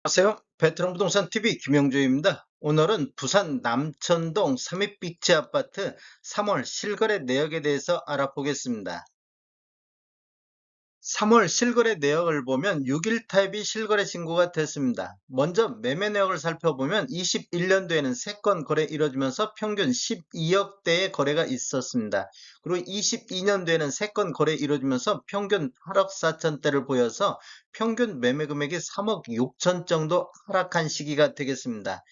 안녕하세요. 베트남 부동산 TV 김영주입니다. 오늘은 부산 남천동 삼입비치 아파트 3월 실거래 내역에 대해서 알아보겠습니다. 3월 실거래 내역을 보면 6일 타입이 실거래 신고가 됐습니다. 먼저 매매 내역을 살펴보면 21년도에는 3건 거래 이루어지면서 평균 12억대의 거래가 있었습니다. 그리고 22년도에는 3건 거래 이루어지면서 평균 8억 4천대를 보여서 평균 매매 금액이 3억 6천 정도 하락한 시기가 되겠습니다.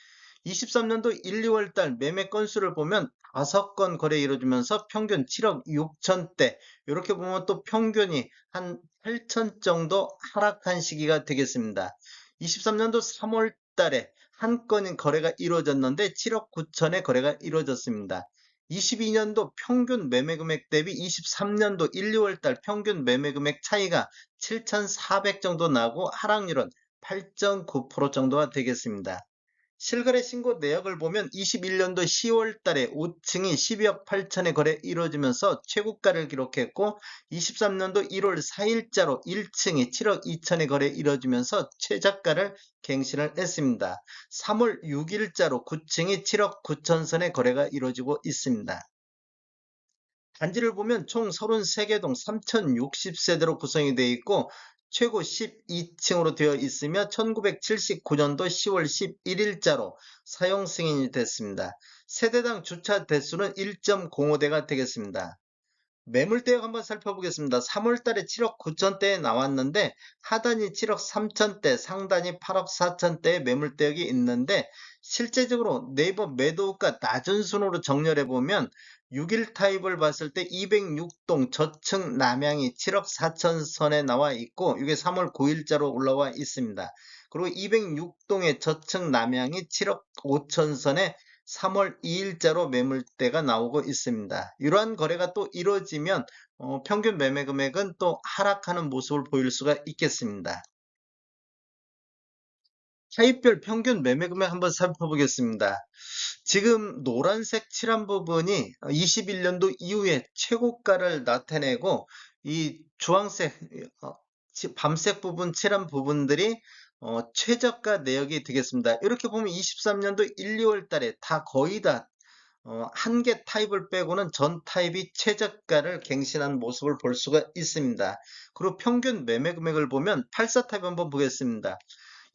23년도 1, 2월 달 매매 건수를 보면 5건 거래 이루어지면서 평균 7억 6천대, 이렇게 보면 또 평균이 한 8천 정도 하락한 시기가 되겠습니다. 23년도 3월 달에 한 건인 거래가 이루어졌는데 7억 9천의 거래가 이루어졌습니다. 22년도 평균 매매 금액 대비 23년도 1, 2월 달 평균 매매 금액 차이가 7,400 정도 나고 하락률은 8.9% 정도가 되겠습니다. 실거래 신고 내역을 보면 21년도 10월 달에 5층이 12억 8천에 거래 이루어지면서 최고가를 기록했고, 23년도 1월 4일자로 1층이 7억 2천에 거래 이루어지면서 최저가를 갱신을 했습니다. 3월 6일자로 9층이 7억 9천 선에 거래가 이루어지고 있습니다. 단지를 보면 총 33개 동 3060세대로 구성이 되어 있고, 최고 12층으로 되어 있으며 1979년도 10월 11일자로 사용 승인이 됐습니다. 세대당 주차 대수는 1.05대가 되겠습니다. 매물대역 한번 살펴보겠습니다. 3월 달에 7억 9천대에 나왔는데 하단이 7억 3천대, 상단이 8억 4천대의 매물대역이 있는데, 실제적으로 네이버 매도가 낮은 순으로 정렬해 보면 6일 타입을 봤을 때 206동 저층 남향이 7억 4천 선에 나와 있고, 이게 3월 9일자로 올라와 있습니다. 그리고 206동의 저층 남향이 7억 5천 선에 3월 2일자로 매물대가 나오고 있습니다. 이러한 거래가 또 이루어지면 평균 매매 금액은 또 하락하는 모습을 보일 수가 있겠습니다. 타입별 평균 매매 금액 한번 살펴보겠습니다. 지금 노란색 칠한 부분이 21년도 이후에 최고가를 나타내고, 이 주황색, 어, 밤색 부분 칠한 부분들이 최저가 내역이 되겠습니다. 이렇게 보면 23년도 1, 2월 달에 다 거의 다 한 개 타입을 빼고는 전 타입이 최저가를 갱신한 모습을 볼 수가 있습니다. 그리고 평균 매매 금액을 보면 84 타입 한번 보겠습니다.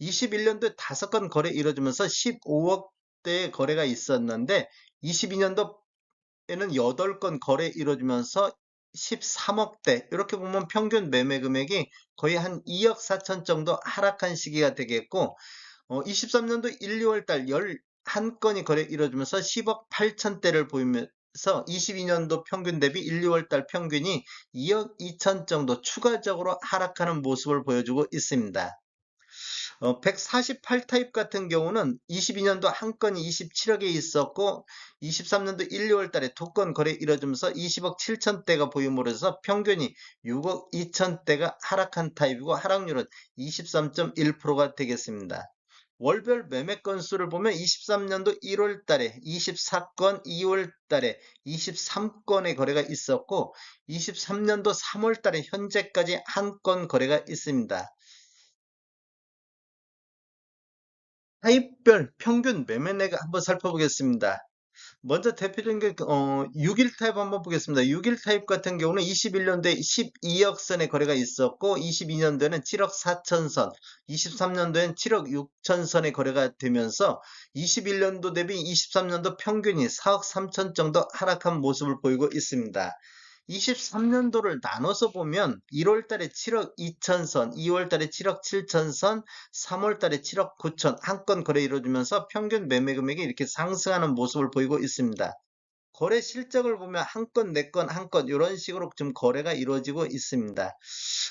21년도에 5건 거래 이루어지면서 15억대의 거래가 있었는데, 22년도에는 8건 거래 이루어지면서 13억대, 이렇게 보면 평균 매매 금액이 거의 한 2억 4천 정도 하락한 시기가 되겠고, 23년도 1, 2월 달 11건이 거래 이루어지면서 10억 8천대를 보이면서 22년도 평균 대비 1, 2월 달 평균이 2억 2천 정도 추가적으로 하락하는 모습을 보여주고 있습니다. 148 타입 같은 경우는 22년도 한 건이 27억에 있었고, 23년도 1, 2월 달에 2건 거래 이뤄지면서 20억 7천대가 보임으로 해서 평균이 6억 2천대가 하락한 타입이고, 하락률은 23.1%가 되겠습니다. 월별 매매 건수를 보면 23년도 1월 달에 24건, 2월 달에 23건의 거래가 있었고, 23년도 3월 달에 현재까지 한 건 거래가 있습니다. 타입별 평균 매매액 한번 살펴보겠습니다. 먼저 대표적인 게 6일 타입 한번 보겠습니다. 6일 타입 같은 경우는 21년도에 12억 선의 거래가 있었고, 22년도에는 7억 4천 선, 23년도에는 7억 6천 선의 거래가 되면서 21년도 대비 23년도 평균이 4억 3천 정도 하락한 모습을 보이고 있습니다. 23년도를 나눠서 보면 1월 달에 7억 2천 선, 2월 달에 7억 7천 선, 3월 달에 7억 9천 한 건 거래 이루어지면서 평균 매매 금액이 이렇게 상승하는 모습을 보이고 있습니다. 거래 실적을 보면 한 건, 네 건, 한 건 이런 식으로 좀 거래가 이루어지고 있습니다.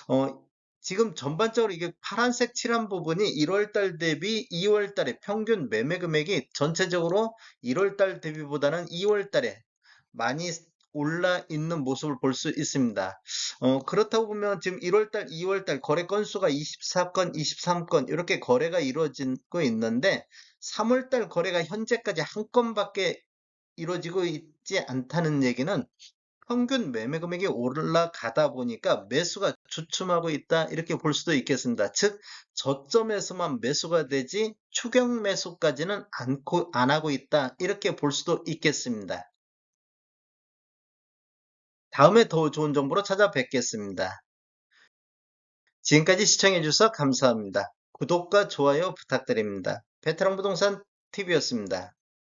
어, 지금 전반적으로 이게 파란색 칠한 부분이 1월 달 대비 2월 달에 평균 매매 금액이 전체적으로 1월 달 대비보다는 2월 달에 많이 올라 있는 모습을 볼 수 있습니다. 그렇다고 보면 지금 1월 달, 2월 달 거래 건수가 24건, 23건 이렇게 거래가 이루어지고 있는데, 3월 달 거래가 현재까지 한 건밖에 이루어지고 있지 않다는 얘기는 평균 매매 금액이 올라가다 보니까 매수가 주춤하고 있다 이렇게 볼 수도 있겠습니다. 즉 저점에서만 매수가 되지 추격 매수까지는 안 하고 있다 이렇게 볼 수도 있겠습니다. 다음에 더 좋은 정보로 찾아뵙겠습니다. 지금까지 시청해 주셔서 감사합니다. 구독과 좋아요 부탁드립니다. 베테랑 부동산 TV였습니다.